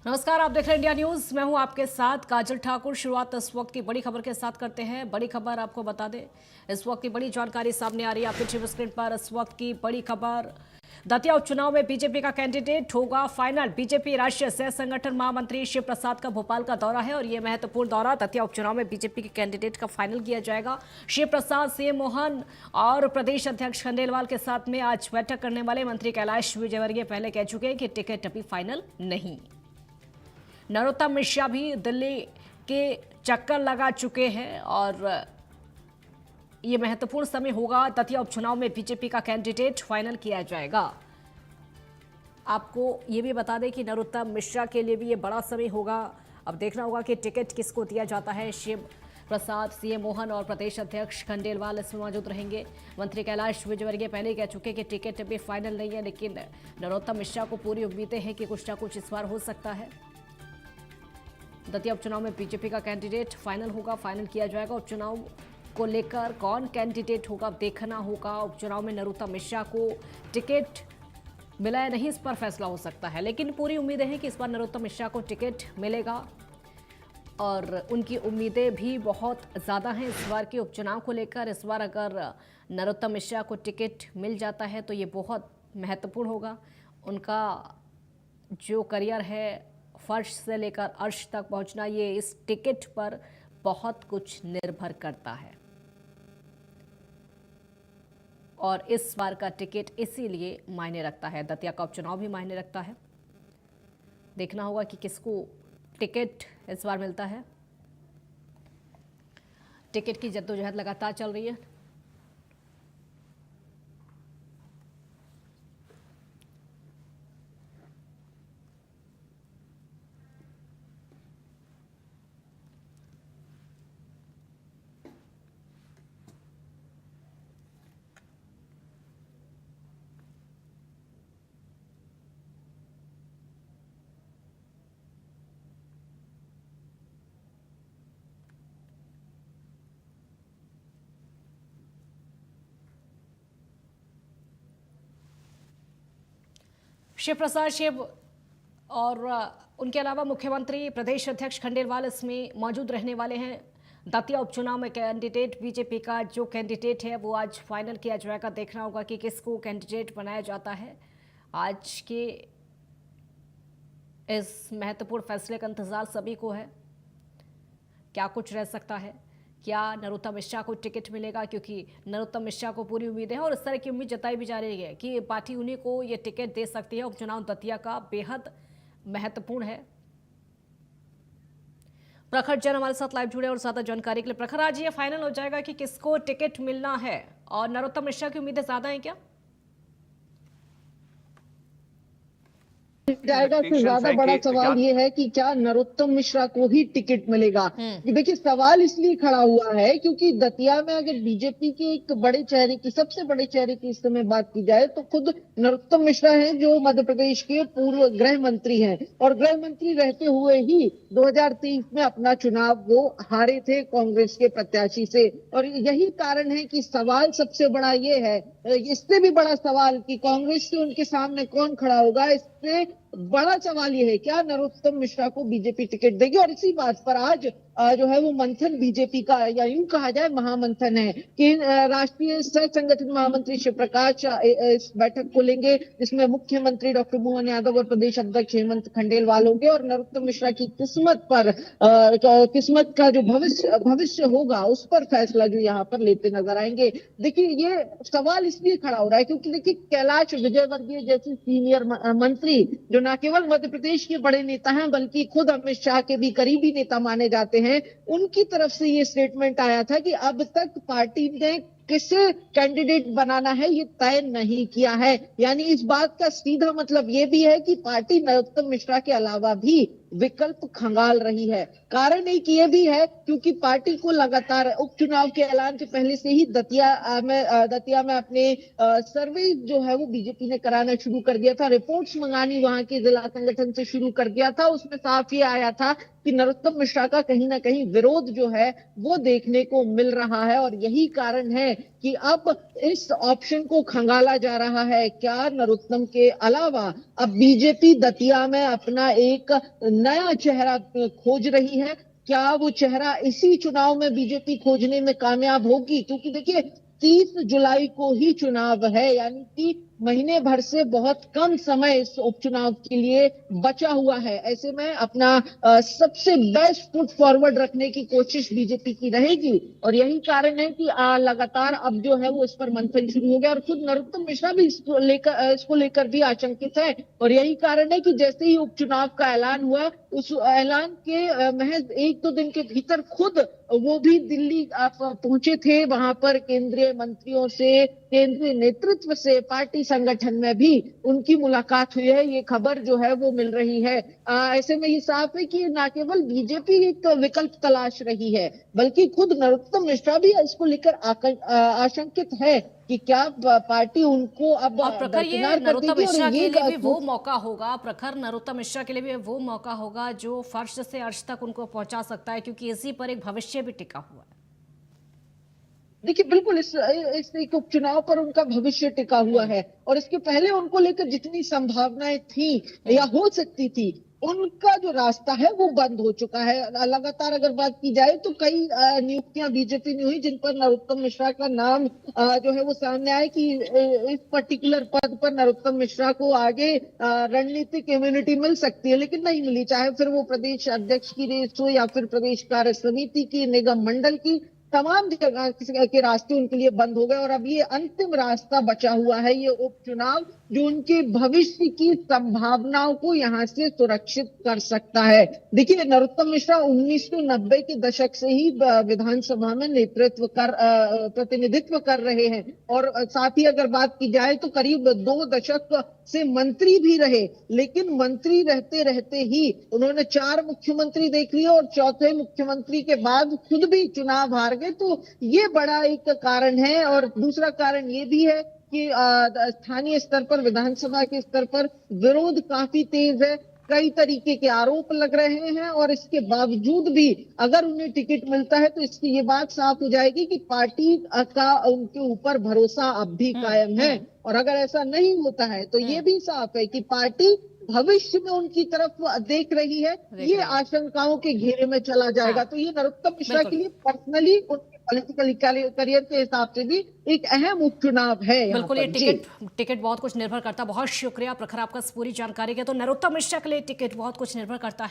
नमस्कार, आप देख रहे हैं इंडिया न्यूज। मैं हूं आपके साथ काजल ठाकुर। शुरुआत इस वक्त की बड़ी खबर के साथ करते हैं। बड़ी खबर आपको बता दें, इस वक्त की बड़ी जानकारी सामने आ रही है आपके टीवी स्क्रीन पर। इस वक्त की बड़ी खबर, दतिया उपचुनाव में बीजेपी का कैंडिडेट होगा फाइनल। बीजेपी राष्ट्रीय सह संगठन महामंत्री शिव प्रसाद का भोपाल का दौरा है और यह महत्वपूर्ण दौरा। दतिया उपचुनाव में बीजेपी के कैंडिडेट का फाइनल किया जाएगा। शिव प्रसाद, सीएम मोहन और प्रदेश अध्यक्ष खंडेलवाल के साथ में आज बैठक करने वाले मंत्री कैलाश विजयवर्गीय पहले कह चुके हैं कि टिकट अभी फाइनल नहीं। नरोत्तम मिश्रा भी दिल्ली के चक्कर लगा चुके हैं और ये महत्वपूर्ण समय होगा। दतिया उपचुनाव में बीजेपी का कैंडिडेट फाइनल किया जाएगा। आपको ये भी बता दें कि नरोत्तम मिश्रा के लिए भी ये बड़ा समय होगा। अब देखना होगा कि टिकट किसको दिया जाता है। शिव प्रसाद, सीएम मोहन और प्रदेश अध्यक्ष खंडेलवाल इसमें मौजूद रहेंगे। मंत्री कैलाश विजयवर्गीय पहले ही कह चुके हैं कि टिकट अभी फाइनल नहीं है, लेकिन नरोत्तम मिश्रा को पूरी उम्मीदें हैं कि कुछ ना कुछ इस बार हो सकता है। दतिया उपचुनाव में बीजेपी का कैंडिडेट फाइनल होगा, फाइनल किया जाएगा। उपचुनाव को लेकर कौन कैंडिडेट होगा देखना होगा। उपचुनाव में नरोत्तम मिश्रा को टिकट मिला या नहीं, इस पर फैसला हो सकता है, लेकिन पूरी उम्मीदें हैं कि इस बार नरोत्तम मिश्रा को टिकट मिलेगा और उनकी उम्मीदें भी बहुत ज़्यादा हैं इस बार के उपचुनाव को लेकर। इस बार अगर नरोत्तम मिश्रा को टिकट मिल जाता है तो ये बहुत महत्वपूर्ण होगा। उनका जो करियर है, फर्श से लेकर अर्श तक पहुंचना, ये इस टिकट पर बहुत कुछ निर्भर करता है और इस बार का टिकट इसीलिए मायने रखता है। दतिया का उपचुनाव भी मायने रखता है। देखना होगा कि किसको टिकट इस बार मिलता है। टिकट की जद्दोजहद लगातार चल रही है। शिव प्रसाद शिव और उनके अलावा मुख्यमंत्री, प्रदेश अध्यक्ष खंडेलवाल इसमें मौजूद रहने वाले हैं। दतिया उपचुनाव में कैंडिडेट बीजेपी का जो कैंडिडेट है वो आज फाइनल किया जाएगा। देखना होगा कि किसको कैंडिडेट बनाया जाता है। आज के इस महत्वपूर्ण फैसले का इंतजार सभी को है। क्या कुछ रह सकता है, क्या नरोत्तम मिश्रा को टिकट मिलेगा, क्योंकि नरोत्तम मिश्रा को पूरी उम्मीद है और इस तरह की उम्मीद जताई भी जा रही है कि पार्टी उन्हीं को ये टिकट दे सकती है। उपचुनाव दतिया का बेहद महत्वपूर्ण है। प्रखर जैन हमारे साथ लाइव जुड़े और ज्यादा जानकारी के लिए। प्रखर, आज ये फाइनल हो जाएगा कि किसको टिकट मिलना है और नरोत्तम मिश्रा की उम्मीदें ज्यादा है क्या? जाएगा से ज्यादा बड़ा सवाल ये है कि क्या नरोत्तम मिश्रा को ही टिकट मिलेगा। देखिए, सवाल इसलिए खड़ा हुआ है क्योंकि दतिया में अगर बीजेपी के एक बड़े चेहरे की, सबसे बड़े चेहरे की इस समय बात की जाए तो खुद नरोत्तम मिश्रा हैं, जो मध्य प्रदेश के पूर्व गृह मंत्री हैं और गृह मंत्री रहते हुए ही 2023 में अपना चुनाव वो हारे थे कांग्रेस के प्रत्याशी से। और यही कारण है कि सवाल सबसे बड़ा ये है, इससे भी बड़ा सवाल कि कांग्रेस से उनके सामने कौन खड़ा होगा, इससे बड़ा सवाल ये है क्या नरोत्तम मिश्रा को बीजेपी टिकट देगी। और इसी बात पर आज जो है वो मंथन बीजेपी का, या यूं कहा जाए महामंथन है कि राष्ट्रीय सह संगठन महामंत्री शिव प्रकाश इस बैठक को लेंगे, जिसमें मुख्यमंत्री डॉक्टर मोहन यादव और प्रदेश अध्यक्ष हेमंत खंडेलवाल होंगे और नरोत्तम मिश्रा की किस्मत पर, किस्मत का जो भविष्य होगा उस पर फैसला जो यहाँ पर लेते नजर आएंगे। देखिए, ये सवाल इसलिए खड़ा हो रहा है क्योंकि देखिए, कैलाश विजयवर्गीय जैसे सीनियर मंत्री जो न केवल मध्य प्रदेश के बड़े नेता हैं बल्कि खुद अमित शाह के भी करीबी नेता माने जाते हैं, उनकी तरफ से ये स्टेटमेंट आया था कि अब तक पार्टी ने किसे कैंडिडेट बनाना है ये तय नहीं किया है। यानी इस बात का सीधा मतलब ये भी है कि पार्टी नरोत्तम मिश्रा के अलावा भी विकल्प खंगाल रही है। कारण एक ये भी है क्योंकि पार्टी को लगातार उपचुनाव के ऐलान के पहले से ही दतिया में अपने सर्वे जो है वो बीजेपी ने कराना शुरू कर दिया था, रिपोर्ट्स मंगानी वहां के जिला संगठन से शुरू कर दिया था। उसमें साफ ये आया था कि नरोत्तम मिश्रा का कहीं ना कहीं विरोध जो है वो देखने को मिल रहा है, और यही कारण है कि अब इस ऑप्शन को खंगाला जा रहा है। क्या नरोत्तम के अलावा अब बीजेपी दतिया में अपना एक नया चेहरा खोज रही है? क्या वो चेहरा इसी चुनाव में बीजेपी खोजने में कामयाब होगी? क्योंकि देखिए 30 जुलाई को ही चुनाव है, यानी कि महीने भर से बहुत कम समय इस उपचुनाव के लिए बचा हुआ है। ऐसे में अपना सबसे बेस्ट फुट फॉरवर्ड रखने की कोशिश बीजेपी की रहेगी, और यही कारण है कि लगातार अब जो है वो इस पर मंथन शुरू हो गया, और खुद नरोत्तम मिश्रा भी इसको लेकर भी आशंकित है। और यही कारण है कि जैसे ही उपचुनाव का ऐलान हुआ, उस ऐलान के महज 1-2 दिन के भीतर खुद वो भी दिल्ली आप पहुंचे थे। वहां पर केंद्रीय मंत्रियों से, केंद्रीय नेतृत्व से, पार्टी संगठन में भी उनकी मुलाकात हुई है, ये खबर जो है वो मिल रही है। ऐसे में ये साफ है कि न केवल बीजेपी एक विकल्प तलाश रही है, बल्कि खुद नरोत्तम मिश्रा भी इसको लेकर आशंकित है कि क्या पार्टी उनको अब और प्रखर ये दरकिनार कर नरोत्तम देगी। और मिश्रा के लिए भी ये वो मौका होगा, प्रखर नरोत्तम मिश्रा के लिए भी वो मौका होगा जो फर्श से अर्श तक उनको पहुंचा सकता है, क्योंकि इसी पर एक भविष्य भी टिका हुआ है। देखिए बिल्कुल इस एक उपचुनाव पर उनका भविष्य टिका हुआ है, और इसके पहले उनको लेकर जितनी संभावनाएं थी या हो सकती थी, उनका जो रास्ता है वो बंद हो चुका है। लगातार अगर बात की जाए तो कई नियुक्तियां बीजेपी ने हुई जिन पर नरोत्तम मिश्रा का नाम जो है वो सामने आए कि इस पर्टिकुलर पद पर नरोत्तम मिश्रा को आगे रणनीतिक इम्यूनिटी मिल सकती है, लेकिन नहीं मिली। चाहे फिर वो प्रदेश अध्यक्ष की रेस हो या फिर प्रदेश कार्य समिति की, निगम मंडल की, तमाम जगह के रास्ते उनके लिए बंद हो गए, और अब ये अंतिम रास्ता बचा हुआ है, ये उपचुनाव जो उनके भविष्य की संभावनाओं को यहाँ से सुरक्षित कर सकता है। देखिए नरोत्तम मिश्रा 1990 के दशक से ही विधानसभा में प्रतिनिधित्व कर रहे हैं, और साथ ही अगर बात की जाए तो करीब 2 दशक से मंत्री भी रहे। लेकिन मंत्री रहते रहते ही उन्होंने 4 मुख्यमंत्री देख लिए, और चौथे मुख्यमंत्री के बाद खुद भी चुनाव हार गए। तो ये बड़ा एक कारण है, और दूसरा कारण ये भी है कि स्थानीय स्तर पर, विधानसभा के स्तर पर विरोध काफी तेज है, कई तरीके के आरोप लग रहे हैं, और इसके बावजूद भी अगर उन्हें टिकट मिलता है तो इसकी ये बात साफ हो जाएगी कि पार्टी का उनके ऊपर भरोसा अब भी कायम है। और अगर ऐसा नहीं होता है तो ये भी साफ है कि पार्टी भविष्य में उनकी तरफ देख रही है, ये आशंकाओं के घेरे में चला जाएगा। हाँ, तो ये नरोत्तम मिश्रा बिल्कुल के लिए पर्सनली उनके पॉलिटिकल करियर के हिसाब से भी एक अहम उपचुनाव है यहाँ बिल्कुल। ये पर। जी टिकट बहुत कुछ निर्भर करता है। बहुत शुक्रिया प्रखर आपका इस पूरी जानकारी के। तो नरोत्तम मिश्रा के लिए टिकट बहुत कुछ निर्भर करता है।